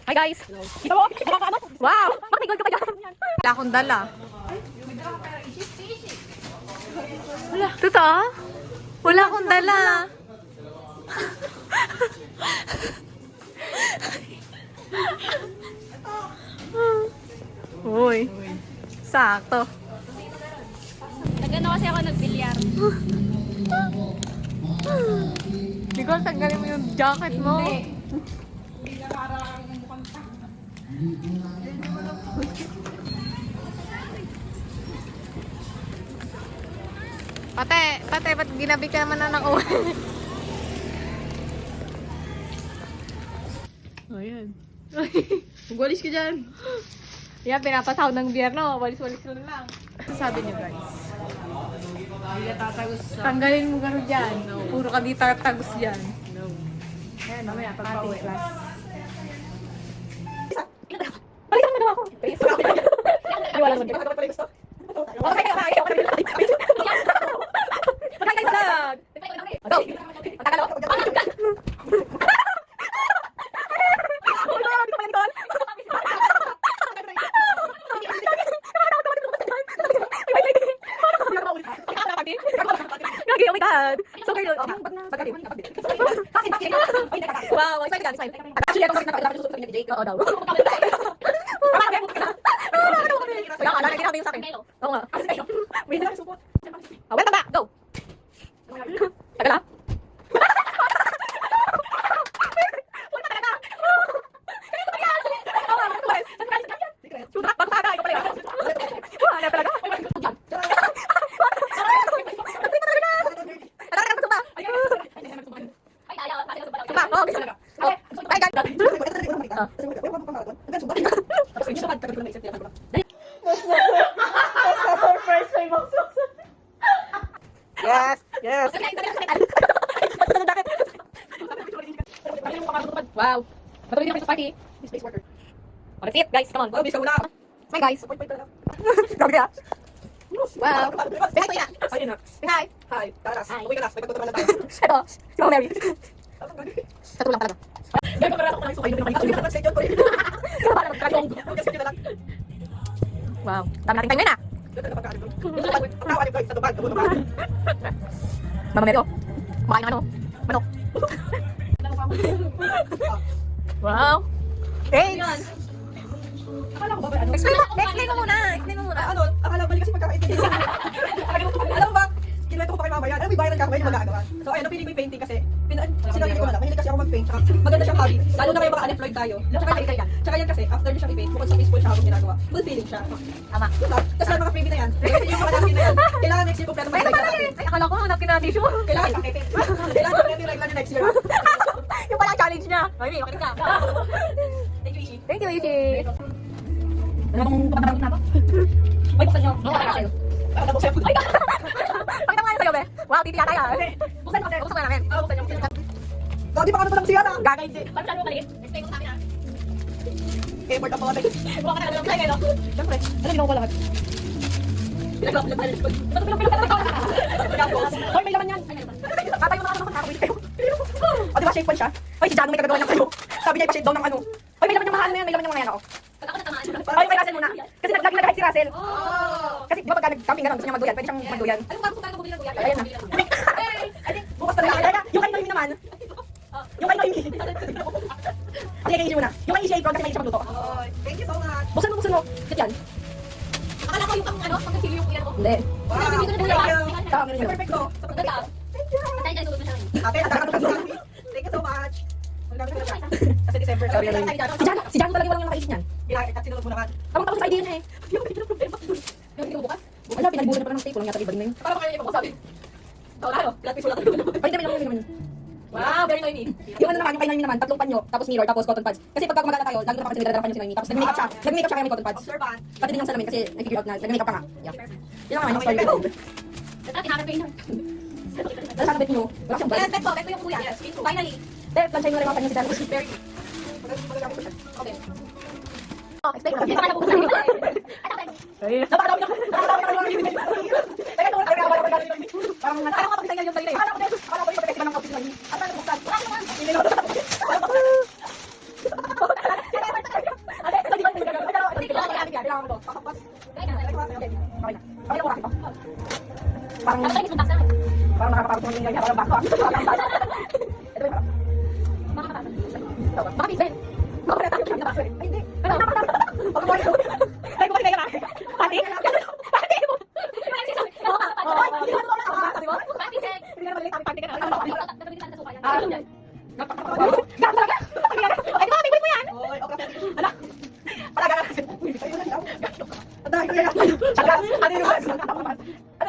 Hi guys! Kita mo? Wow! Bakit may gold ka pa dyan? Wala akong dala. Wala. Totoo? Wala akong dala. Uy. Sakto. Nagano kasi ako nagbilyar. Hindi ko tanggalin mo yung jacket mo. Pate, ba't ginabi ka naman na ng uwi? Oh, yan. Magwalis ka dyan. Yan, pinapasaw ng biyerno. Walis-walis lang lang. Sabi niyo guys. Hindi ka tatagos sa... Tanggalin mo gano'n dyan. Puro ka di tatagos dyan. No. Ayan, mamaya, pag-pauwi. Class. Ay, wala naman. Okay, magkakain sa lag. Go! Magkakalo. Oh my God! So girl, wow, smile ka, smile. Actually, ako bakit nakasusunod sa DJ? Oo daw. Wala, ginawa yung sa akin. Oo nga. Wait lang, support. Welcome back, go! Tagal ha? Yes, yes. Wow. Matuloy din kami sa party. Space worker. Oh, that's it, guys. Come on. Hi, guys. Grabe ah. Wow. Say hi, Kuya. Ayun na. Say hi. Hi, Taras. Hi. Uwi ka na. May pagtutuman na tayo. Ito, si Mama Mary. Tatlo lang talaga. Gano'n ka parang ako sukay doon naman. Hindi ka naman schedule ko rin. Kaya pala magkakong. Schedule na lang. Wow. Dami natin time ngayon ah. Gano'n ka pagkain doon. Ang tawa niyo guys, sa tubag. Mama Mary, oh. Kumakain ng ano? Manok. Wow. Thanks. Akala ko ba ba ano? Explain mo muna. Explain mo muna. Ano, akala ko balik kasi pagkakaintindi. Alam mo ba, kinuwento ko pa kay mama yan. Alam mo, may bayaran ka ako ngayon magagawa. So ayun, napili ko yung painting kasi, sinabi ko na lang, mahilig kasi ako mag-paint. Tsaka maganda siyang hobby. Lalo na kayo baka unemployed tayo. Tsaka yan kasi, after niya siyang i-paint, bukod sa peaceful siya habang ginagawa. Fulfilling siya. Tama. Diba? Tapos lang mga freebie na yan. Yung mga napkin na yan. Kailangan next year kompleto Ay, ay, akala ko hanapin na tissue. Kailangan kompleto yung regular next year. Yung pala challenge niya. Ay, okay ka. Thank you, Ishi. Thank you, Ishi. Ano bang tumatawag na ba? Ay, buksan niyo. Oo, kaya sa'yo. Tapos sa'yo. Ay, Pakita mo nga sa'yo, be. Wow, titi yata yan. buksan niyo kasi. Buksan mo na namin. Buksan niyo. Dati pa ka naman siya na. Gagay din. Paano siya mo maliit? Explain mo sa amin ha. Effort ang pangalaman. Buka ka na lang tayo, no? Siyempre, ano ginawa ko lahat? Pinag-upload tayo. Hoy, may laman yan. Tatayo na ka naman. Nakawin kayo. O, di ba shape pan siya? Hoy, si Jano may kagagawa ng ano. Sabi niya, ipa-shape daw ng ano. Hoy, may laman yung mga ano na yan. May laman yung mga yan ako. Pag ako natamaan. Hoy, kay Russell muna. Kasi lagi nag-hide si Russell. Oh! Kasi di ba pagka nag-camping ganun, gusto niya magduyan. Pwede siyang magduyan. Anong bago tayo bumili ng kuya? Ayan na. I think, bukas pa rin. Yung kay Noemi naman. Yung kay Noemi. Sige, kay Ishi muna. Yung kay Ishi ay kasi may siya magluto. Thank you so much. Buksan mo. Get yan. Akala ko yung pang ano, pang kasili yung kuya ko. Hindi. Wow! Tama rin yun. Perfect ko. Ganda. Tayo dyan, tulog na siya. Okay, nakakatulog sa amin. Thank you so much. Magdami ko na siya. Kasi December. Si Jano talaga walang yung nakaisip niyan. At sinulog mo naman. Tamang-tamang sa idea niya eh. Yung may problema. Yung ikaw bukas? Wala, pinagbusan pa ng steak. Walang yata iba din na yun. Paano kayo yung sabi? Ikaw na, no? Flat piece wala tayo. Ay, dami naman. Wow, very noisy. Yung ano naman, yung kay Noemi naman, 3 panyo, tapos mirror, tapos cotton pads. Kasi pagka gumagala tayo, lagi na kasi nagdadala panyo si Noemi. Tapos nag-makeup siya. Nag-makeup siya kaya may cotton pads. Observant. Pati din yung salamin kasi nag-figure out na nag-makeup pa nga. Yeah. Yun lang naman yung story ko. Basta kinamit ko yun. Tapos sabi nyo, wala siyang Yes, brand. beto yung kuya. Finally. Plansay mo na rin mga panyo si Dano. Very good. Okay. Oh, explain mo. Hindi pa ka napupunta. Napakadami na. Teka, ito wala. Parang Parang kapag tayo yung tayo. akala ko yung pagkakita ng outfit ni Noemi. At ano buksan? Wala naman. Hindi na. Parang, Tapos tayo mismo parang nakakapagod yung ganyan. Parang bako. Ito ba yung parang? Baka pizza. Baka na tayo kami na baso eh. Ay, hindi. Ano? Baka mo yun. Ay, bumalik kayo na. Pati? Pati mo. Hindi na mali kami pati ka na. Ah, yan. Gano'n talaga? Ay, di ba? May mo yan? Oy, okay. Ala. Talaga. Ayun lang daw. Ang dami ko yan. Ano yung ano?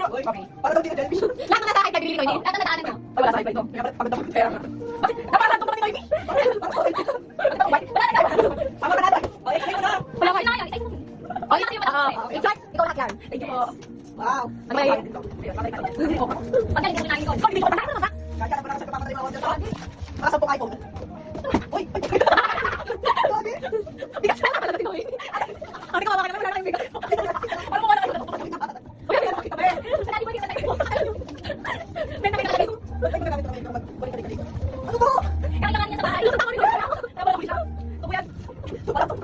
Okay. Para daw di ka jellyfish. Lahat na sa akin, nagbibili ko hindi. Lahat na nadaanan ko. Wala sa iba ito. Kaya pagod ako ng pera. Napalan ko pa ni Noemi. Tama ba natin? O, explain mo na. Wala ko inayang. Oh, yun yung Exact. Ikaw lahat yan. Thank you po. Wow. Ano ba yun? Magaling ka kinain ko. Pag hindi ko pa natin, kaya na pala kasi papatay mga order sa akin. Nasa pong iPhone. Uy! Lagi! Bigas na pala natin Noemi. Ano ka mawakain naman natin bigas? Ano mo wala kayo? Uy, ano kita ba? Sanali mo din sa tayo. May namin natin. Ay, nagamit namin ito. Balik-balik. Ano ba? Kailangan niya sa bahay. Ano ba? Tama ko siya. Totoo yan. Totoo yan.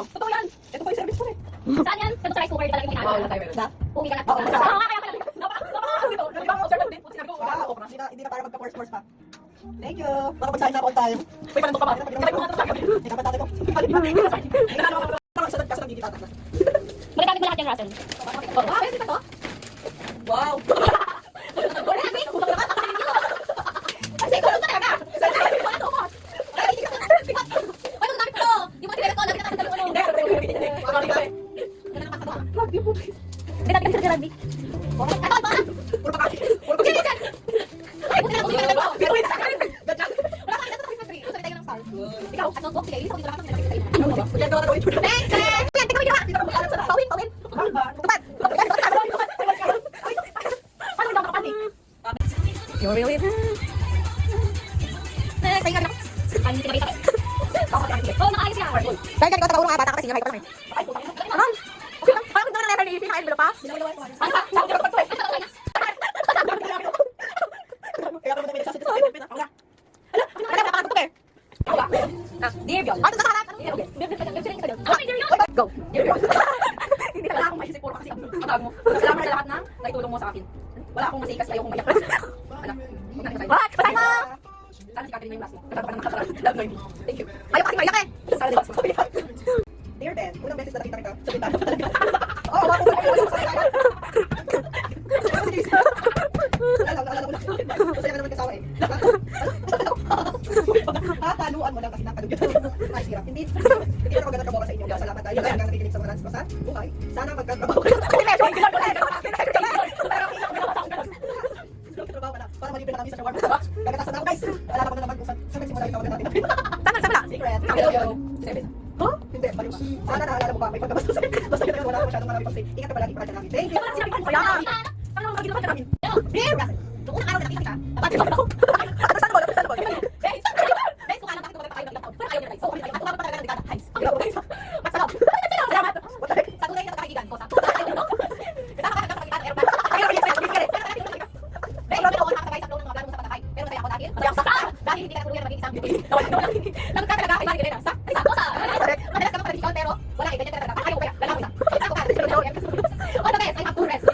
Totoo yan. Ito po yung service ko eh. Saan yan? Sa rice cooker talaga yung ginagawa. Na? Uwi ka na. Oo, Oo, kaya pala. Hindi na tayo magka-force pa. Thank you. Nakapagsahin na ako on time. Uy, paano ka ba? Hindi ka pa tatay ko. Hindi na naman ako sunod kasi nagiging tatak na. Magagamit mo lahat yung Russell. Wow, pwede ba to? Wow. Kasi ikaw lang talaga. Ay, magagamit ko to. Yung mga tinira ko, lagi na tayo ano. Hindi, hindi. Rugby po. Hindi natin kasi sa rugby. Ito, ito. Puro pakain. Puro pakain. Ay, buti na ako. Buti na ako. Pero wait. Wala ka rin sa Christmas tree. Gusto tayo ng star. Ikaw. At notebook, sige. Isa ko dito lang. Ano ba? Kuya, gawa na gawin. Next, next. Yan, tingnan mo yung ginawa. Pawin, pawin. Tupad. Paano daw kapati? Next, tayo ka na. Paano hindi ka Oo, nakaayos yan. Dahil ganito tagaulong nga bata kasi sinakay ko kami. Aman! Okay lang. Parang gusto na never ni pinakain bilo pa. Ano pa? Sabi ko, pagtuloy. Kaya naman may nagsasit sa Pilipinas. Ako na. Kaya mga pangatutok eh. Dear Bion. Bakit sa harap? Go. Dear Bion. Hindi na akong maisip. Puro kasi ang matawag mo. Salamat sa lahat na naitulong mo sa akin. Wala akong masikas. Ayaw kong mayak. Anak. Huwag na kayo. What? Patay mo! Sana si Catherine na yung last mo. Nagkakaroon ka ng nakasarap. Love Noemi. Thank you. Ayaw kasi maiyak eh. Sana di ba? Dear Ben, unang beses na nakita kita sa bintana pa talaga. Oo, wala ko sa bintana. Alam ko na. Masaya ka naman kasawa eh. Hataluan mo lang kasi nakalugan. Ay, hirap. Hindi na ako ganun kabawa sa inyo. Salamat tayo. Kaya nang nakikinig sa mga ko sa buhay. Sana magkatrabaho kayo. Para malibre na kami sa shawarma. Gagatasan na ako guys. Wala na ko na naman kung saan nagsimula yung tawagan natin. Samla. Secret. Huh? Hindi, balik pa. Sana naalala mo ba? May pagkabasta sa'yo. Basta yun, wala ko masyadong marami pag-say. Ingat ka palagi para dyan namin. Thank you. Kaya nga. Ano naman ginawa ka namin? Dear Russell, noong unang araw na nakita kita, Bakit ako? Saan mo? Saan mo? guys, kung alam, bakit tumagal pa kayo ng laptop? Parang ayaw nila guys. So, kami tumagal pa talaga ng dekada. Guys, Masarap. Salamat. What the heck? sa tunay na pagkakaibigan ko, sa tunay na ano? Kasama ka ng pagkakaibigan, aeroplano. Ay, naman yung sa'yo. Bigyan Dahil grabe ako nakasabay sa flow ng mga plano mo sa pagkakay. Pero masaya ako dahil, masaya ako sa dahil hindi ka natuluyan na maging isang beauty. Lagot ka talaga kay Marie Elena. Sa ko sa. Madalas ka mapalagisigaw pero wala eh, ganyan ka talaga. Ayaw ko kaya, lalaki sa. Sa ko ka. All the best, I have to rest.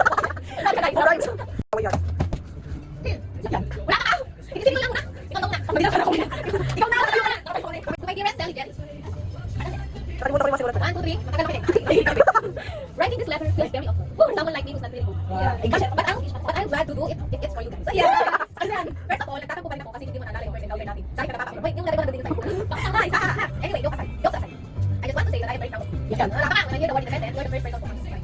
All the guys. Alright. Away yan. Wala ka! Isipin mo lang muna. Ikaw na muna. Mabilis na ako. Ikaw na muna. My dearest Sally Jen. Kalimutan ko yung masimulat. 1, 2, 3. Matagal na Writing this letter feels very awkward. For someone like me who's not really good. But I'm glad to do it if it's for you guys. Ayan. First of all, nagtatampo pa rin ako kasi hindi mo naalala yung first encounter natin. Sabi ka nakaka. Wait, yung nalagay ko na din tayo. Anyway, joke aside. Joke aside. I just want to say that I'm very proud of you. Nakakang, when I hear the word independent, you're the first person to understand.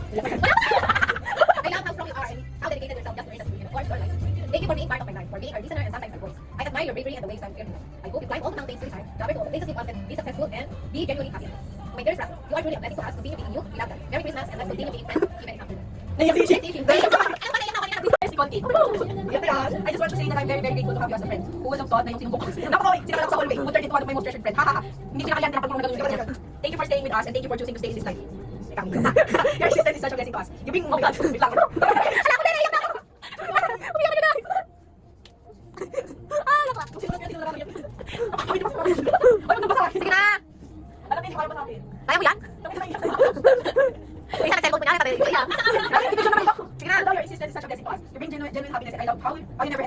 I love how strong you are and how dedicated yourself just to earn a degree and of course your life. Thank you for being part of my life, for being our listener and sometimes our voice. I admire your bravery and the ways I'm feeling. I hope you climb all the mountains this time, travel to all the places you wanted, be successful and be genuinely happy. My dearest Russell, you are truly a blessing to us. Continue being you. We love that. Merry Christmas and let's continue being friends even after. Naiyak si Ishi. Ano ba na yung kanina? Si Conti. I just want to say that I'm very, very grateful to have you as a friend. Who would have thought na yung sinumbok ko? Napakaway, sinabi ko sa hallway. Who turned into one of my most treasured friends. Ha. Hindi kinakalian na pagpulong na gano'n kanya. Thank you for staying with us and thank you for choosing to stay in this life. Your assistance is such a blessing to us. You bring, oh my God, wait lang. Ala ko din, naiyak na ako. Umiyak ka na. Nakla. Ano ba sa akin? Sige na. Alam mo, hindi ko alam sa akin. Kaya mo yan? May isang cellphone mo niya. Kaya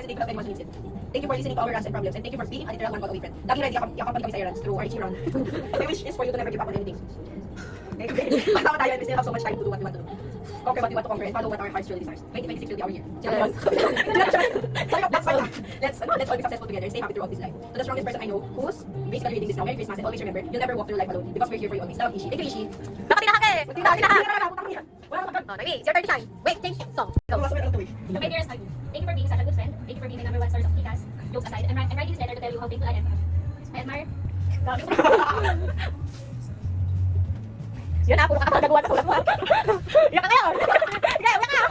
hesitate to help anyone who needs it. Thank you for listening to our rants and problems, and thank you for being a literal one-call away friend. Lagi ready i-accompany kami sa errands through our run. My wish is for you to never give up on anything. Okay? Masama tayo and we still have so much time to do what we want to do. Conquer what we want to conquer and follow what our hearts truly desires. 2026 will be our year. Yes. Let's fight. Let's all be successful together and stay happy throughout this life. To the strongest person I know, who's basically reading this now, Merry Christmas, and always remember, you'll never walk through life alone because we're here for you always. Love, Ishi. Thank you, Ishi. Baka tinahak eh! Tinahak! Wala ka Oh, Noemi, it's your turn to shine. Wait, change song. Go. My dearest Aggie, thank you for being such a good friend. Thank you for being my number one source of kikas. Jokes aside, I'm writing this letter to tell you how thankful I am. I admire. Yun na, puro kakapagagawa sa sulat mo. Iyak ka ngayon! Iyak ka!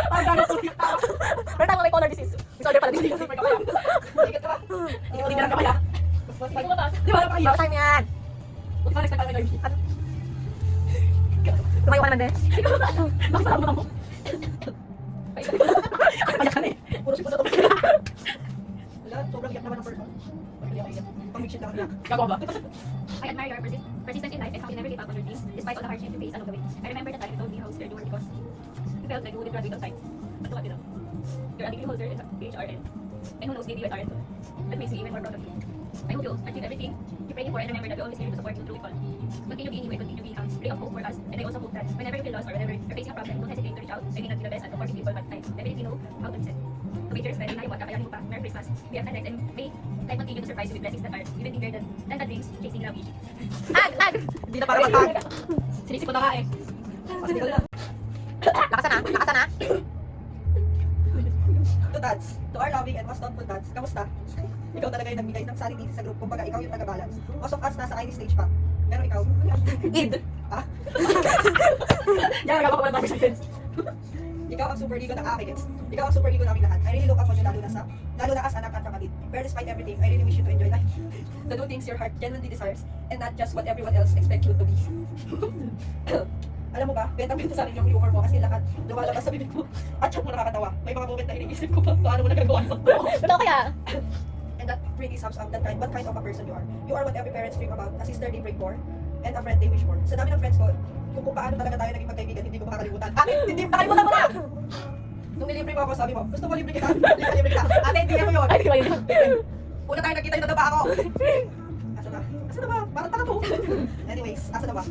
Ang gano'n po yung tao. Meron tayong may color disease. Disorder pala disease. Ingat ka ba? Hindi na lang kaya. Hindi ko mabasa. Di ba lang Bawa time yan. Buti pa next time tayo. Tumayo ka naman, be. Bakit sa mo? Kaya ka na eh. Puro si puso to. Wala, sobrang iyak naman ang person. Pang-mixit lang iyak. Gagawa ba? I admire your persistence in life and how you never give up on your dreams despite all the hardships you face along the way. I remember the time you told me how scared you were because you felt like you wouldn't graduate on time. But look at you now. You're a degree holder in HRN. And who knows, maybe you are too. That makes me even more proud of you. I hope you'll achieve everything you pray for and remember that we always here to support you through it all. Continue being you and continue being a ray of hope for us. And I also hope that whenever you feel lost or whenever you're facing a problem, don't hesitate to reach out. I may not be the best at supporting people, but I definitely know how to listen. To be yours, very na yung kakayanin mo pa. Merry Christmas. Be a and may life continue to surprise you with blessings that are even bigger than the dreams chasing love easy. Hag! Hag! Hindi na para mag-hag. Sinisip ko na nga eh. Mas hindi ko na. Lakasan na! Lakasan na! To dads, to our loving and most thoughtful dads, kamusta? Ikaw talaga yung nagbigay ng sanity sa group, kumbaga ikaw yung taga-balance. Most of us nasa early stage pa. Pero ikaw, Id! ah? Yan, nagkakawa ko ng sense. Ikaw ang super ego ng akin. Ikaw ang super ego namin lahat. I really look up on you lalo na as anak at kapatid. But despite everything, I really wish you to enjoy life. To do things your heart genuinely desires and not just what everyone else expects you to be. Alam mo ba, benta-benta sa rin yung humor mo kasi lahat lumalabas sa bibig mo at siya mo nakakatawa. May mga moment na iniisip ko pa, paano mo nagagawa ito? Totoo kaya? And that really sums up what kind of a person you are. You are what every parents dream about, a sister they pray for, and a friend they wish for. Sa dami ng friends ko, kung paano talaga tayo naging magkaibigan, hindi ko makakalimutan. Ate, hindi, nakalimutan mo na! Nung nilibre mo ako, sabi mo, gusto mo libre kita? Libre kita. Ate, hindi mo yun. Ay, di ba yun? Una tayo nagkita yung nadaba ako. Asa na? Asa na ba? Parang taka to. Anyways, asa na ba?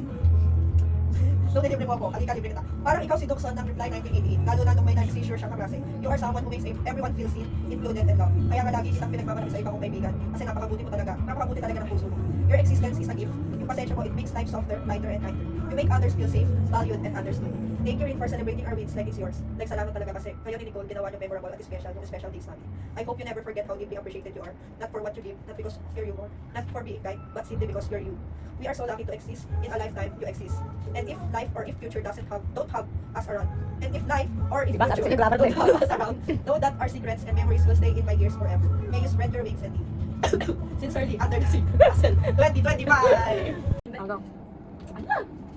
So, nilibre mo ako. Halika, libre kita. Parang ikaw si Duxon ng Reply 1988. Lalo na nung may nag-seizure siya kaklase. You are someone who makes everyone feel seen, included, and loved. Kaya nga lagi kitang pinagmamalaki sa ibang kong kaibigan. Kasi napakabuti mo talaga. Napakabuti talaga ng puso mo. Your existence is a gift. Yung pasensya mo, it makes life softer, lighter, and kinder. You make others feel safe, valued, and understood. Thank you rin for celebrating our wins like it's yours. Like, salamat talaga kasi kayo ni Nicole, ginawa niyo memorable at special yung special days namin. I hope you never forget how deeply appreciated you are. Not for what you give, not because of your humor, not for being kind, but simply because you're you. We are so lucky to exist. In a lifetime, you exist. And if life or if future don't have us around. And if life or if Diba? Sabi future sa'yo, grabe to eh. don't have us around, know that our secrets and memories will stay in my ears forever. May you spread your wings and leave. Sincerely, under the sea. Russell, 2025! Hanggang.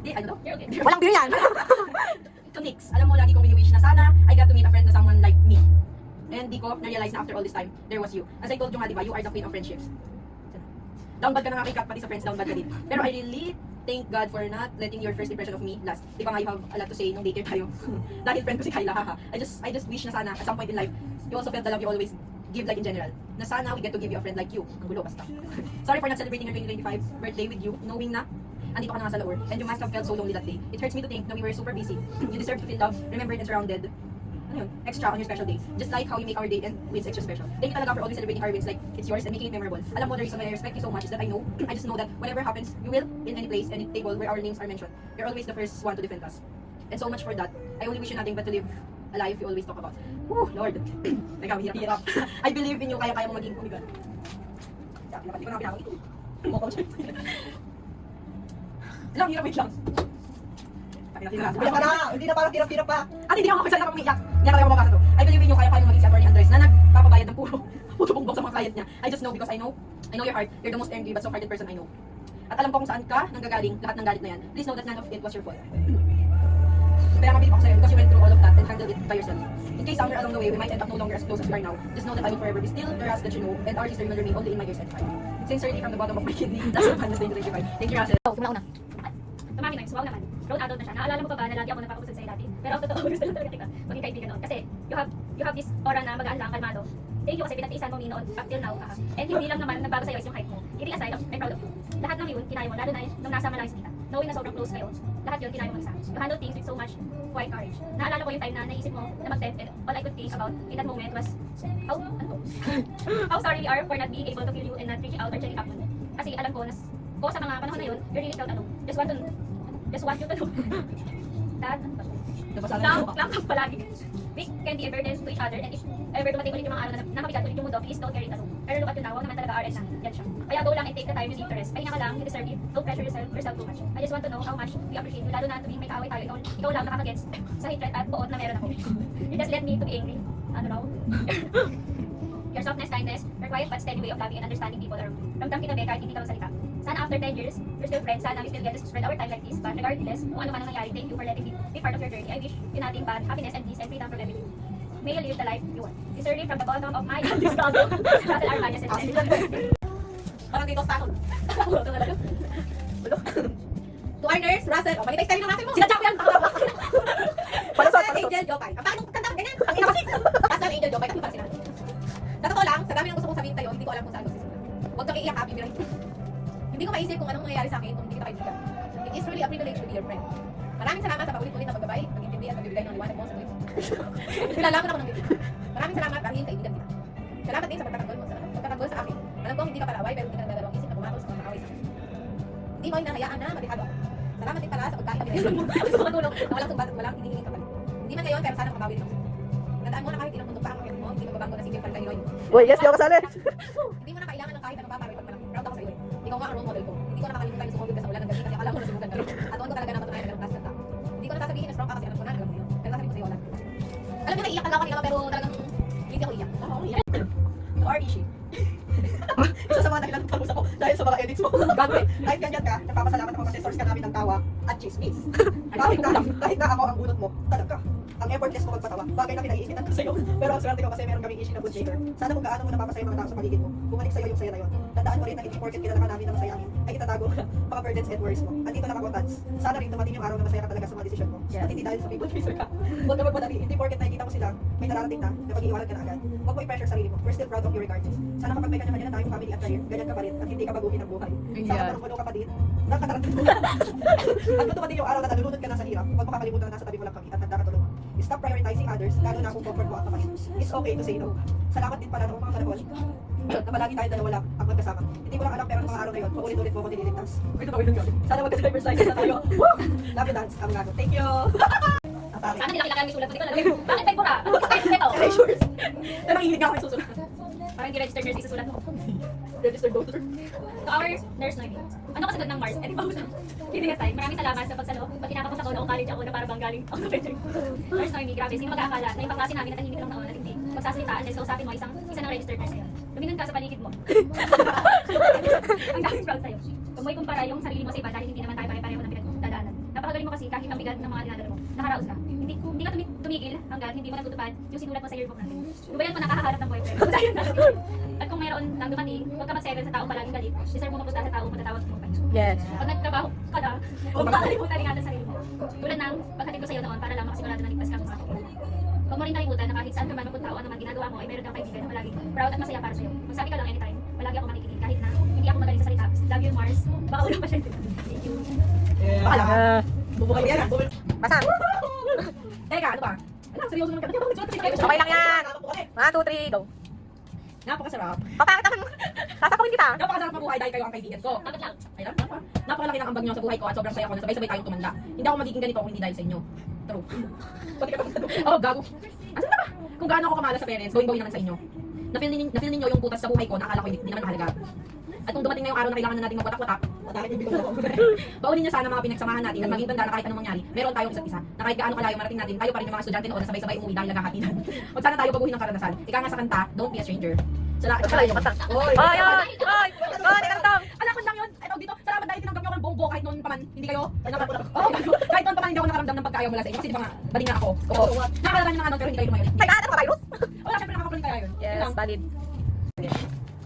Di, ano to? You're okay. Walang beer yan! To Nix, alam mo, lagi kong wini-wish na sana I got to meet a friend na someone like me. And di ko na-realize na after all this time, there was you. As I told you nga, di ba, you are the queen of friendships. Down bad ka na nga kay Kat, pati sa friends, down bad ka din. Pero I really thank God for not letting your first impression of me last. Di ba nga, you have a lot to say nung daycare tayo. Dahil friend ko si Kyla, haha. I just wish na sana, at some point in life, you also felt the love you always give like in general. Na sana we get to give you a friend like you. Ang gulo, basta. Sorry for not celebrating your 2025 birthday with you, knowing na andito ka na nga sa lower, and you must have felt so lonely that day. It hurts me to think na we were super busy. You deserve to feel loved, remembered, and surrounded. Ano yun? Extra on your special day. Just like how you make our day and wins extra special. Thank you talaga for always celebrating our wins like it's yours and making it memorable. Alam mo, the reason why I respect you so much is that I just know that whatever happens, you will, in any place, any table where our names are mentioned, you're always the first one to defend us. And so much for that. I only wish you nothing but to live a life you always talk about. Woo, Lord. Teka, hirap. I believe in you, kaya mo maging, oh my God. Hindi ko na pinawag ito. Mukha ko siya. Lang, hirap, wait lang. Umiyak ka na! Hindi na parang hirap-hirap pa. At hindi ako makasal na umiyak. Hindi ako makasal to. I believe in you, kaya mo maging si Atty. Andres na nagpapabayad ng puro bongbong sa mga client niya. I just know because I know your heart. You're the most angry but soft-hearted person I know. At alam ko kung saan ka nanggagaling lahat ng galit na yan. Please know that none of it was your fault. Kaya mabilib ako sa'yo because you went through all of that and handled it by yourself. In case somewhere along the way we might end up no longer as close as we are now, just know that I will forever be still the Ras that you know and our history will remain only in my ears and heart. Sincerely from the bottom of my kidney, that's your fan, 2025. Thank you, Russell. Oh, simula una. Tumami na, wow naman. Grown adult na siya. Naalala mo pa ba na lagi ako napapagusad sa'yo dati? Pero ang totoo, gusto lang talaga kita. Maging kaibigan noon. Kasi you have you have this aura na magaan lang, kalmado. Thank you kasi pinagtiisan mo me noon up till now. And hindi lang naman nagbago sa'yo is yung height mo. Kidding aside, I'm proud of you. Lahat ng yun, kinaya mo, lalo na nung nasa Malaysia kita. Knowing na sobrang close kayo, lahat yun, kinaya mo mag-isa. You handle things with so much quiet courage. Naalala ko yung time na naisip mo na mag-tempt and all I could think about in that moment was, how sorry we are for not being able to feel you and not reaching out or checking up on you. Kasi alam ko, sa mga panahon na yun, you really felt alone. Just want you to know that, lang palagi. We can be a burden to each other, and if ever dumating ulit yung mga araw na mabigat ulit yung mundo, please don't carry it alone. Pero look at you now, wag naman talaga RN na, yan siya. Kaya go lang and take the time you need to rest. Pahinga ka lang, you deserve it. Don't pressure yourself too much. I just want to know how much we appreciate you, lalo na tuwing may kaaway tayo, ikaw lang nakakagets sa hatred at buot na meron ako. You just let me to be angry. Ano raw? Your softness, kindness, your quiet but steady way of loving and understanding people around you. Ramdam kita, Be, kahit hindi ka magsalita. Sana after 10 years, we're still friends. Sana we still get to spend our time like this. But regardless, kung ano man ang nangyari, thank you for letting me be part of your journey. I wish you nothing but happiness and peace and freedom from everything. May you live the life you want. Sincerely, from the bottom of my heart, Russell R. Mañas and Parang dito sa takot. To our nurse, Russell. O, manifest tayo ng Russell mo. Sinadya ko yan. Russell Angel Jopay. Ang paano kanta? Ganyan. Ang ina kasi. Russell Angel Jopay. Kasi para sinabi. Sa totoo lang, sa dami ng gusto kong sabihin tayo, hindi ko alam kung saan magsisimula. Huwag kang iiyak, happy, birahin. Hindi ko maisip kung anong mangyayari sa akin kung hindi kita kaibigan. It is really a privilege to be your friend. Maraming salamat sa paulit-ulit na pagbabay, pag-intindi at pagbibigay ng liwanag mo sa tuwing. Kilala ko na ako ng bibig. Maraming salamat dahil kaibigan kita. Salamat din sa pagtatanggol sa akin. Alam ko hindi ka palaway pero hindi ka nagdadalawang isip na pumatol sa pagkakaway sa akin. Hindi mo hinahayaan na mabihado ako. Salamat din pala sa pagkain na binigay mo. Sa mga tulong na walang sumbat at walang hinihinging kapalit. Hindi man ngayon pero sana makabawi din ako. Tandaan mo na kahit ilang mundo pa ang kapatid mo, hindi magbabago na sige palitan ni Uy, yes, di ako kasali. Hindi mo na kailangan ng kahit anong paparawi pag malaki. Proud ako sa iyo. Ikaw nga ang role model ko. Hindi ko na makalimutan yung sumugod ka sa ulan ng gabi kasi akala ko nasubugan ka rin. At doon ko talaga napatunayan na naglakas ka tao. Hindi ko na sasabihin na strong ka kasi alam ko na, alam mo yun. Pero sasabihin ko sa'yo, wala. Alam niyo, naiiyak talaga ako kanina pero talagang hindi ako iyak. Oo, iyak. To our issue. Isa sa mga dahilan ng parusa ko dahil sa mga edits mo. Gagawin. Kahit ganyan ka, nagpapasalamat ako kasi source ka namin ng tawa at chismis. Kahit na ako ang bunot mo, talaga. Ang effortless mo magpatawa. Bagay na pinag-iipitan ko sa'yo. Pero ang swerte ko kasi meron kaming issue na good shaker. Sana kung gaano mo napapasaya mga tao sa paligid mo, bumalik sa'yo yung saya na yun. Tandaan mo rin na hindi porket kinala ka namin na masaya amin, ay itatago mo mga burdens and worries mo. At dito na kakwantans. Sana rin dumating yung araw na masaya ka talaga sa mga desisyon mo. At hindi dahil sa people pleaser ka. Huwag ka magmadali. Hindi porket nakikita mo sila, may nararating na pag-iiwanan ka na agad. Huwag mo i-pressure sarili mo. We're still proud of you regardless. Sana kapag may kanya-kanya na tayong family at career, ganyan ka pa rin at hindi ka baguhin ang buhay. Sana parang ka pa din. Nakatarating mo. At kung dumating yung araw na nalulunod ka na sa hirap, huwag mo kakalimutan na nasa tabi mo lang kami at handa ka tulungan. Stop prioritizing others, lalo na kung comfort mo at kapatid. It's okay to say no. Salamat din pala ng mga panahon na palagi tayo dalawa lang ang magkasama. Hindi mo lang alam pero ng mga araw na yun, paulit-ulit mo ako nililigtas. Ito ba yun? Sana magka-driver's license na tayo. Woo! Love you, dance. Ang gago. Thank you! Sana nila kailangan may sulat mo. Di ko alam. Bakit may pura? Ito. Treasures. Pero nangihilig nga ako yung susunod. Parang hindi registered nurse sa sulat mo. Registered doctor. To our nurse Noemi. Ano kasagot ng Mars? Edi pa mo siya. Hindi ka tayo. Maraming salamat sa pagsalo. Pag kinakapos ako noong college ako na parang bang galing ako na pwede. Nurse Noemi, grabe. Sino mag-aakala na yung pangklase namin na tahimik lang taon at hindi magsasalita unless kausapin mo isa ng registered nurse ngayon. Lumingon ka sa paligid mo. Ang daming proud sa'yo. Kung mo ikumpara yung sarili mo sa iba dahil hindi naman tayo pare-pareho ng pinagdadaanan. Napakagaling mo kasi kahit ang bigat ng mga dinadala mo. Nakaraos ka. Hindi ka tumigil hanggang hindi mo natutupad yung sinulat mo sa yearbook natin. Gubayan mo nakakaharap ng boyfriend. At kung mayroon nang dumating, huwag ka mag-settle sa taong palaging galit. Deserve mo mapunta sa taong matatawag mo. Yes. Pag nagtrabaho ka na, huwag makakalimutan ingatan sarili mo. Tulad ng paghatid ko sa'yo noon para lang makasigurado na ligtas ka sa mga kapatid. Huwag mo rin kalimutan na kahit saan ka man mapunta o ano man ginagawa mo ay meron kang kaibigan na palaging proud at masaya para sa'yo. Magsabi ka lang anytime, palagi ako makikinig kahit na hindi ako magaling sa salita. Love you, Mars. Baka ulang pa siya. Thank you. Bakala ka. Bubukay yan. Basa. Teka, ano ba? Alam, seryoso naman ka. Okay lang yan. 1, 2, 3, go. Napakasarap. Papakita mo. Sasakawin kita. Napakasarap mabuhay dahil kayo ang kaibigan ko. Dapat lang. Ay, napakalaki ng ambag nyo sa buhay ko at sobrang saya ko na sabay-sabay tayong tumanda. Hindi ako magiging ganito kung hindi dahil sa inyo. True. Oh, gago. Asan na ba? Kung gaano ako kamala sa parents, going-going naman sa inyo. Na-feel ninyo yung butas sa buhay ko na akala ko hindi naman mahalaga. At kung dumating na yung araw na kailangan na nating magwatak-watak, baunin niyo sana mga pinagsamahan natin at maging tanda na kahit anong mangyari, meron tayong isa't isa. Na kahit gaano kalayo marating natin, tayo pa rin yung mga estudyante noon na sabay-sabay umuwi dahil naghahatinan. Huwag sana tayo baguhin ng karanasan. Ika nga sa kanta, don't be a stranger. Ay, yung kanta. Oy, oy, oy. Oy, ikantong. Anak ko lang yun. Ay, tawag dito. Salamat dahil tinanggap niyo ako ng buong buo kahit noon pa man. Hindi kayo. Kahit noon pa man hindi ako nakaramdam ng pagkaayaw mula sa inyo. Kasi di ba nga, bading nga ako. Oo. Nakakalala ng ano, pero hindi kayo lumayo. Teka, ano ka, virus? Wala, syempre nakakapunin kaya yun. Yun Yes, lang. valid.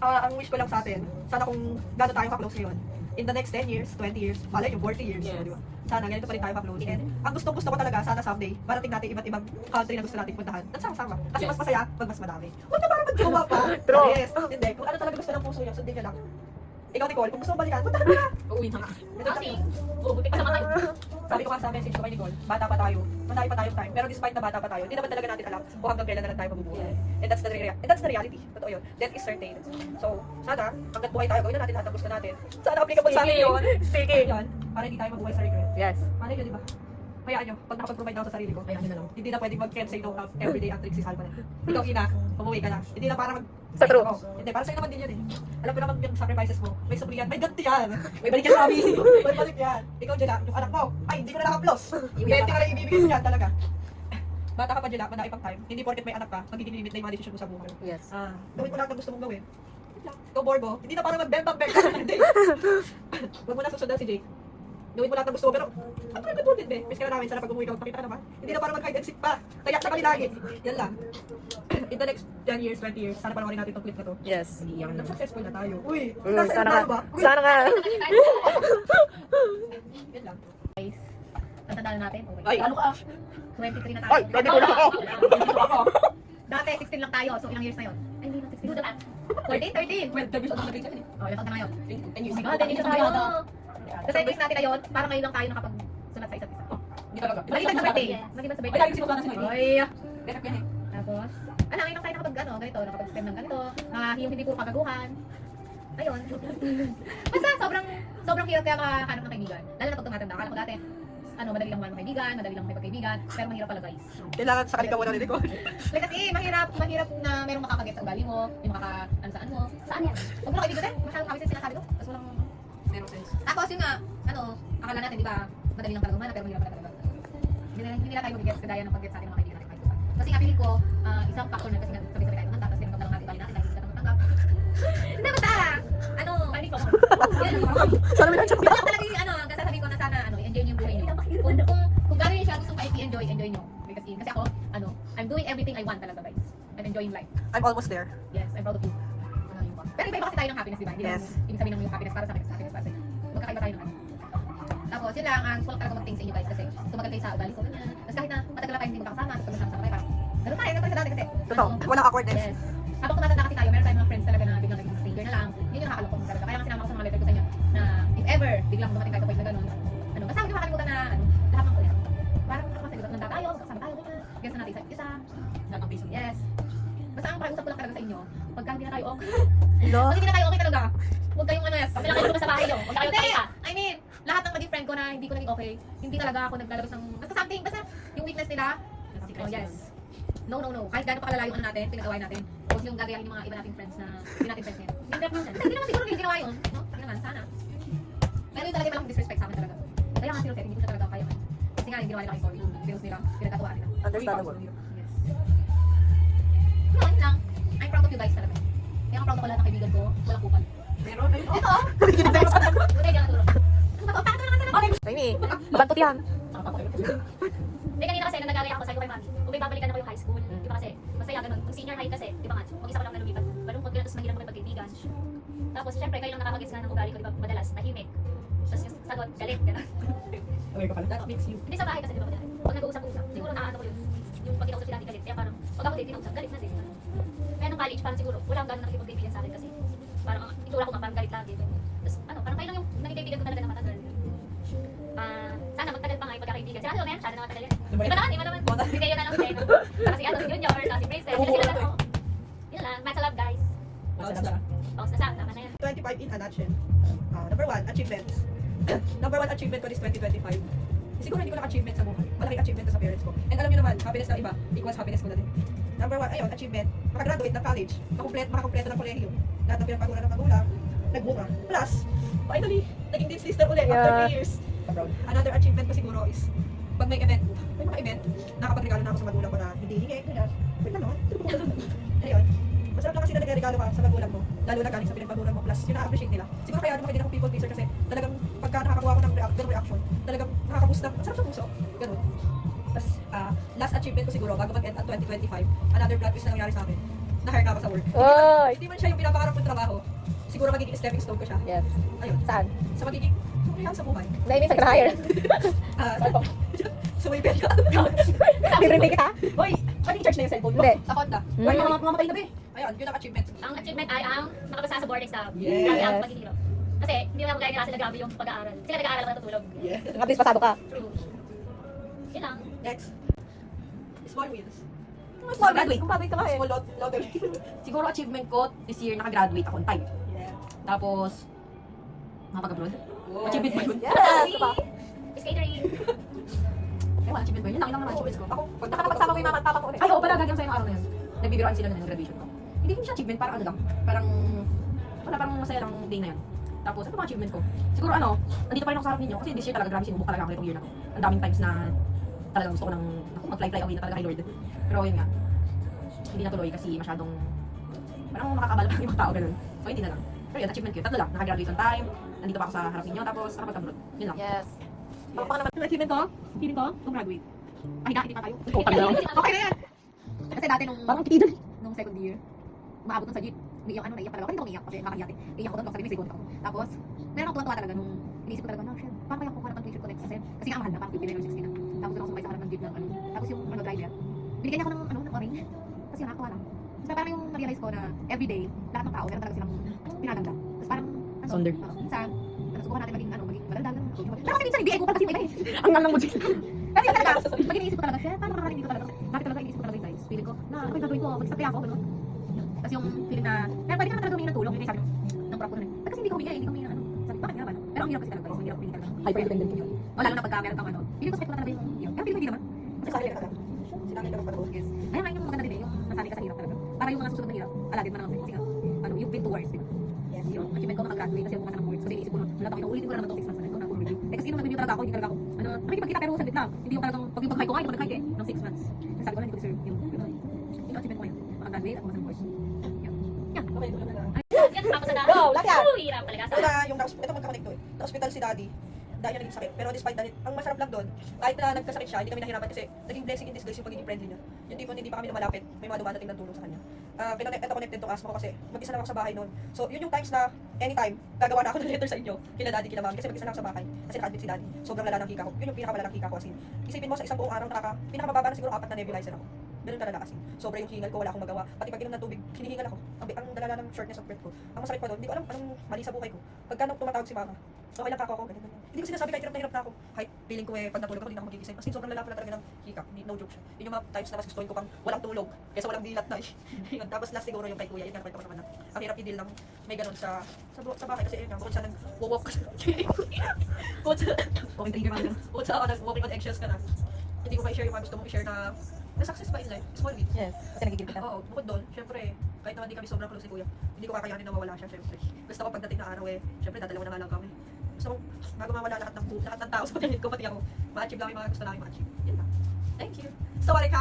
Ang wish ko lang sa atin, sana kung gano'n tayo ka-close ngayon, in the next 10 years, 20 years, malay nyo, 40 years. Yes. Di ba? Sana ganito pa rin tayo pa-close. And ang gusto ko talaga, sana someday, marating natin iba't ibang country na gusto natin puntahan. At sama-sama. Kasi mas masaya pag mas madami. Huwag na parang mag-jowa pa. True. Yes. Hindi. Kung ano talaga gusto ng puso nyo, sundin nyo lang. Ikaw, Nicole, kung gusto mo balikan, puntahan mo na. Uuwi na nga. Kasi, buti pa sa mga Sabi ko nga sa message ko kay Nicole, bata pa tayo, madami pa tayong time. Pero despite na bata pa tayo, hindi naman talaga natin alam kung hanggang kailan na lang tayo mabubuhay. And that's the reality. Totoo yun. That is certain. So, sana, hanggang buhay tayo, gawin na natin lahat ng gusto natin. Sana applicable sa amin yun. Sige. Yan, para hindi tayo mabuhay sa regret. Yes. Malay nyo, di ba? Hayaan nyo, pag nakapag-provide ako sa sarili ko, Hayaan nyo na lang. hindi na pwedeng mag-can't say no of everyday at Trixie Salva na. Ikaw, Ina, umuwi ka na. Hindi na para mag... Sa true. Hindi, para sa'yo naman din yun eh. Alam ko naman yung sacrifices mo. May supli yan. May ganti yan. May balik yan sa amin. May balik yan. Ikaw, Jela, yung anak mo. Ay, hindi ko na naka-plus. Ganti ka na ibibigay mo yan talaga. Bata ka pa, Jela, madami pang time. Hindi porket may anak ka, magiging limit na yung mga decision mo sa buhay. Yes. Gawin mo lahat ng gusto mong gawin. Ikaw, Borgo, hindi na para mag-bembang-beng ka na hindi. Huwag mo na susundan si Jake. Gawin mo lahat ng gusto mo, pero ang pala good din, Miss ka na namin, sana pag umuwi ka, magpakita ka naman. Hindi na para mag-hide and seek pa. Kaya ka kami lagi. Yan lang. In the next 10 years, 20 years, sana panoorin natin itong clip na to. Yes. Nag-successful na tayo. Uy, Sana nasa nga. tayo ba? Uy, Sana nga. yan lang. guys. Tatandaan natin. Oh my Ay, God. ano ka? 23 na tayo. Ay, ready ko na ako. Dati, 16 lang tayo. So, ilang years na yun? Ay, hindi na 16. Do the math. 14, 13. Well, debut ako nag-grade 7 eh. Oh, ilang taon na ngayon? And you Oh my see, God, 10 years na tayo. Sa 10 years natin na yun, parang ngayon lang tayo nakapagsulat sa isa't isa. Hindi talaga. Maliban sa birthday. Maliban sa Ay, birthday. lagi sinusulat sa birthday. Ay, Ganap yan eh. tapos, ngayon lang tayo ganito, nakapag-spend ng ganito, yung hindi puro kagaguhan. Ayun. Basta sobrang hirap kaya makahanap ng kaibigan. Lalo na pag tumatanda. Akala ko dati, madali lang mga kaibigan, madali lang makipagkaibigan, pero mahirap pala guys. Kailangan sa kalikaw na rin ko. Like, kasi mahirap na merong makakaget sa ugali mo, may saan mo. Saan yan? Huwag mo kaibigan din, masyadong kami sinasabi ko. Tapos walang Zero sense. tapos yun nga, akala natin, di ba, madali lang pala gumawa, pero mahirap pala talaga. Hindi nila tayo mag-gets kagaya ng pag-gets sa atin ng mga kaibigan natin kahit isa. Kasi nga feeling ko, isang factor na kasi nga sabay-sabay tayo maghanap, tapos tinanggap na lang natin bali natin dahil hindi ka matanggap. Hindi basta, panic ko. Sana may nandiyan Yun lang talaga yung hanggang sasabihin ko na sana, enjoy niyo yung buhay niyo. Kung gano'n yun siya, gusto ko i-enjoy niyo. Kasi ako, I'm doing everything I want talaga guys. I'm enjoying life. I'm almost there. Yes, I'm proud of you. Pero iba-iba kasi tayo ng happiness, di ba? Hindi Yes. lang ibig sabihin ng yung happiness para sa akin, happiness para sa inyo. Magkakaiba tayo ng Tapos, yun lang, gusto ko lang talaga mag-thank sa inyo guys kasi tumagal kayo sa ugali ko. Ganyan. Tapos kahit na matagal na tayo hindi magkakasama, tapos pag nagsama tayo, parang ganun tayo sa dati kasi. Totoo. Walang awkwardness. Yes. Habang tumatanda kasi tayo, meron tayong mga friends talaga na biglang naging stranger na lang. Yun yung nakakalungkot talaga. Kaya nga sinama ko sa mga letter ko sa inyo na if ever, biglang dumating tayo sa point na ganun, basta hindi makakalimutan na lahat ng kulit. Parang kasi nagtatanda tayo, magkasama tayo, ganyan. Guess na natin isa. Lahat ng piso. Yes. Basta ang pakiusap ko lang talaga sa inyo, pagka hindi na tayo okay, Hello? pag hindi na tayo okay talaga, huwag kayong yes. Kami lang kayo sa bahay nyo. Huwag na kayo Hindi, pakita. I mean, lahat ng naging friend ko na hindi ko naging okay, hindi talaga ako naglalabas ng, basta something, basta yung weakness nila, oh yes. No. Kahit gano'n pa kalala yung natin, pinag-away natin, huwag yung gagayahin yung mga iba nating friends na hindi natin friends ngayon. Hindi naman siguro hindi ginawa yun, no? Hindi naman, sana. Pero yun talaga yung malaking disrespect sa amin talaga. Kaya nga sinuset, hindi ko siya talaga kaya. Kasi nga, yung ginawa nila kay sorry, feels nila, pinagkatuwaan nila. Understandable. Yes. Yun lang. I'm proud of you guys talaga. Kaya ang proud ako lahat ng kaibigan ko, walang kupal. Meron. Ayun. Ito! Nakikinig tayo sa Tunay ka natulog. Ano ba to? Bakit naman ka na? Amy, bantot yan. Hindi, kanina kasi nung nag-alay ako, sabi ko kay mami, kung may babalikan ako yung high school, di ba kasi, masaya ganun. Kung senior high kasi, di ba nga, mag-isa ko lang na lumipat, malungkot ganun, tapos mahirap mo magkaibigan. Tapos, syempre, kayo lang nakakagets nga ng ugali ko, di ba, madalas, tahimik. Tapos yung sagot, galit, gano'n. Away ka pala. That makes you. Hindi sa bahay kasi, di ba, madalas. Pag nag-uusap-usap, siguro naaano ko yun. Yung pag kinausap sila, galit. Kaya parang, pag ako din, kinausap, galit na din. Kaya nung college, parang siguro, wala akong gano'n nakikipagkaibigan sa akin kasi, parang, ang itura ko nga, parang galit lagi. Tapos, parang kayo lang yung naging kaibigan ko talaga na matagal. Sana magtagal pa nga yung pagkakaibigan. Si ano naman yan? Sana na matagal yan. Iba naman. Si Kayo na lang din. Para si si Junior, si Princess. Sila lang. Yun lang. Match love guys. Paus na sa. Tama na yan. 25 in a nutshell. Number 1, achievements. Number 1 achievement ko is 2025. Siguro hindi ko na-achievement sa buhay. Malaking achievement ko sa parents ko. And alam niyo naman, happiness ng iba equals happiness ko na din. Number 1, ayun, achievement. Makagraduate ng college. Makakumpleto ng kolehiyo. Lahat ng pinagpaguran ng magulang. Nagbunga. Plus, finally, naging dean's lister ulit after 3 years. Another achievement ko siguro is, pag may event, may mga event, nakapagregalo na ako sa magulang ko na hindi hingi. Wait lang naman. Ayun. Masarap lang kasi na nagregalo ka sa magulang mo, lalo na galing sa pinagpaguran mo, plus yung na-appreciate nila. Siguro kaya naman din ako people pleaser kasi talagang pagka nakakakuha ko ng reaction, talagang nakakaboost na, masarap sa puso. Ganun. Tapos, last achievement ko siguro, bago mag-end at 2025, another plot twist na nangyari sa akin. Na-hire na ako sa work. Oy! Hindi man siya yung pinapangarap kong trabaho. siguro magiging stepping stone ko siya. Yes. Ayun. Saan? Sa magiging, yan sa buhay. Naimig sa hire. Sa may pet ka. Piprinting kita? Hoy, pwede i-charge na yung cellphone mo. Hindi. Sa Honda. Mm. Ay, mamamatay na ba eh. Ayun, yun ang achievement. Ang achievement ay ang nakabasa sa board exam. Yes. Grabe ang paghihirap. Kasi hindi naman kaya nila sila grabe yung pag-aaral. Sila nag-aaral ako natutulog. Yeah. At least pasado ka. True. Yun lang. Next. Small wheels. Small graduate. Kung bagay ka nga eh. Small lottery. Siguro achievement ko this year nakagraduate ako on time. Yeah. Tapos makapag-abroad. Achievement ba yun? Yes! Ito pa. Is catering. Ewan, achievement ba yun? Yun lang naman achievements ko. Ako, pag Nakakapagsama mo yung mama at papa ko ulit. Ay, oo pala, gagawin sa'yo ng araw na yun. Nagbibiroan sila ng graduation ko. Hindi ko siya achievement, parang ano lang. Parang, wala, parang masaya lang day na yun. Tapos, ano ba achievement ko? Siguro ano, nandito pa rin ako sa harap ninyo. Kasi this year talaga, grabe sinubok talaga ako itong year na to. Ang daming times na talagang gusto ko ng mag-fly away na talaga kay Lord. Pero yun nga, hindi natuloy kasi masyadong, parang makakabala pa yung mga tao ganun. So, hindi na lang. Pero yun, achievement ko yun. Tatlo lang, nakagraduate on time, nandito pa ako sa harap ninyo, tapos nakapag-abroad. Yun lang. Yes. Ako naman, yung achievement ko, feeling ko, graduate. Ay, hindi pa tayo. Okay na yan. Kasi dati Parang kitidol. nung second year, umaabot nun sa jeep, naiyak talaga ako. Hindi ako umiyak kasi nakakaiyak eh. Iyak ako doon kasi may second ako. Tapos, meron akong tuwa talaga nung inisip ko talaga, no, shit, paano kaya kukuha ng tuition ko next sem? Kasi nga mahal na, parang 59 or 60 na. Tapos doon ako sumakay sa harap ng jeep ng ano. Tapos yung driver, binigyan niya ako ng orange. Kasi yun, nakakuha lang. Tapos parang yung na-realize ko na everyday, lahat ng tao, meron talaga silang pinaganda. Tapos parang, ano, Sonder. minsan, subukan natin maging madaldal. Pero kasi minsan, hindi ego pa kasi yung iba eh. Ang lang mo, Jix. Kasi yun talaga, pag iniisip ko talaga, shit, paano makakarin dito talaga? Bakit talaga iniisip ko talaga yung guys? Feeling ko, na ano ba yung gagawin ko? Mag-stop kaya ako, gano'n. Tapos yung feeling na, pero pwede ka naman talaga humingi ng tulong, yun yung sabi ng prof ko nun eh. Ba't kasi hindi ko humingi, hindi ko humingi ng ano? Sabi, bakit nga ba? No? Pero ang hirap kasi talaga, guys, ang hirap humingi talaga. Hyper-independent ka. O lalo na pagka meron kang ano, feeling ko sakit ko na talaga yung hirap. Pero feeling ko hindi naman. Kasi Sabi sabi ka talaga. Sinabi ka ng Yes. Ayun nga yung maganda din eh, yung nasanay ka sa hirap talaga. Para yung mga susunod na hirap, alagad mo na kasi nga, ano, you've been to worse, di ba? Yes. Yung achievement ko makagraduate kasi bumasa ng boards. Kasi inisip ko na, wala tayo, ulitin ko na naman itong 6 months na ito na review. Eh kasi nung nag-review talaga ako, hindi talaga ako, ano, nakikipagkita pero saglit lang. Hindi yung talagang, pag yung pag-hike ko nga, hindi ko nag-hike eh, ng 6 months. Kasi sabi ko na, hindi ko deserve yung achievement ko ngayon. Makagraduate at bumasa ng boards. Yan. Yan. Okay, ito na lang. Yan, tapos na Go, lahat yan. hirap talaga. Una, yung ito magkakanik to eh. Na-hospital si daddy. Dahil niya naging sakit. Pero despite that, ang masarap lang doon, kahit na nagkasakit siya, hindi kami nahirapan kasi naging blessing in disguise yung pagiging friendly niya. Yung tipo, hindi pa kami lumalapit, may mga dumadating ng tulong sa kanya. Ito connected to asthma ko kasi mag-isa lang ako sa bahay noon. So, yun yung times na anytime, gagawa na ako ng letter sa inyo, kila daddy, kila mami, kasi mag-isa lang ako sa bahay. Kasi naka-admit si daddy. Sobrang lala ng hika ko. Yun yung pinakamalalang hika ko kasi. Isipin mo sa isang buong araw, pinakamababa na siguro 4 na nebulizer ako. Ganun talaga kasi. Sobra yung hingal ko, wala akong magawa. Pati pag inom ng tubig, hinihingal ako. Ang dalala ng shortness of breath ko. Ang masakit pa doon, hindi ko alam anong mali sa buhay ko. Pagka tumatawag si mama, okay lang ako, ganyan. Hindi ko sinasabi kahit hirap na hirap na ako. Kahit feeling ko pag natulog ako, hindi na ako magigising. Kasi sobrang lala pala talaga ng hika. No joke siya. Yun yung mga times na mas gustuhin ko pang walang tulog. Kaysa walang dilat na. Yun. Tapos last siguro yung kay kuya, yun nga kwento ko naman na. Ang hirap i-deal lang may ganun sa bahay kasi yun nga, bukod sa nag-walk. Bukod sa nag-walking on eggshells ka na. Hindi ko ma-share yung mga gusto mong i-share na success ba in life? Small wins. Yes. Kasi nagigil kita. Oo, bukod doon, syempre, kahit naman di kami sobrang close ni kuya, hindi ko kakayanin na mawala siya, syempre. Gusto ko pagdating na araw syempre dadalawa na nga lang kami. Gusto ko, bago mawala lahat ng tao sa pagdating ko, pati ako, ma-achieve lang yung mga gusto namin ma-achieve. Yun lang. Thank you. Sorry ka.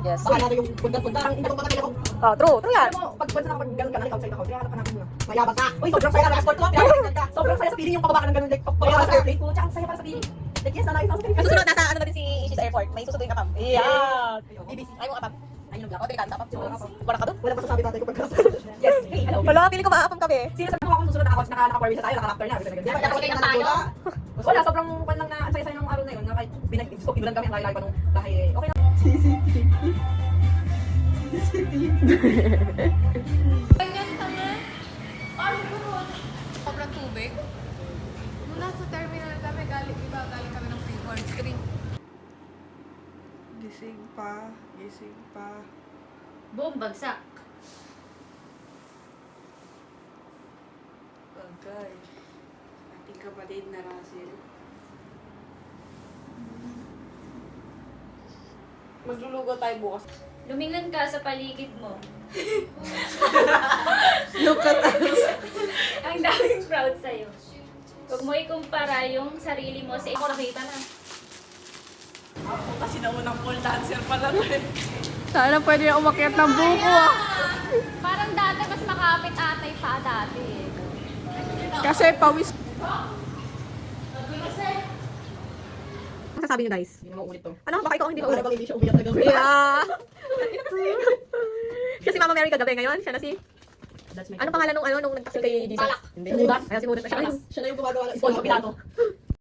Yes. Baka natin yung punta-punta. Parang hindi ko makakaya ako. Oh, true. True yan. Alam mo, pag na ako pag ganun ka na, outside ako, kaya hanap ka namin muna. Mayabang ka. Uy, sobrang saya na escort ko. Pinakailan ka. Sobrang saya sa feeling yung pababa ka ng ganun, like, pababa sa airplane ko. Tsaka ang saya para sa feeling. Like, yes, nalaki sa feeling. Susunod, nasa ano natin si Ishi sa airport. May susunod yung kapam. Yeah. BBC. Ay, mo kapam. Ayun ang O, delikado kapam. kapam. Wala ka doon? Wala masasabi tatay ko pag yes, hey, hello. Wala, feeling ko maapam kami. Sino sabi ko ako susunod naka-Barbie na tayo, naka-raptor na. Di ba, Nakakita na tayo. Wala, sobrang pan lang na ang saya-saya ng araw na yun. Na kahit pinulan kami ang layo-layo pa nung bahay. Okay na. Ganyan kami. Ano po? Sobrang tubig. Nung nasa terminal kami, galing kami ng Freeport Street. Gising pa. Boom, bagsak. Bagay. Ating kapatid na Russell. Maglulugo tayo bukas. Lumingon ka sa paligid mo. Look at us. Ang daming proud sa'yo. Huwag mo ikumpara yung sarili mo sa ako nakita na. Ako kasi naunang pole dancer pala rin. Sana pwede na umakyat ng buko ah. Parang dati mas makapit atay pa dati eh. Kasi pawis. Masasabi niyo guys? Hindi na mauulit to. Ano? Baka ikaw ang hindi Para maulit. pag hindi siya umiyak na gawin. Yeah. Siya si Mama Mary kagabi ngayon. Siya na si That's my Anong pangalan nung nung nagtaksil kay Jesus? Balak. Hindi. Judas. Ayan si Judas na siya. Siya na yung gumagawa ng Poncio Pilato.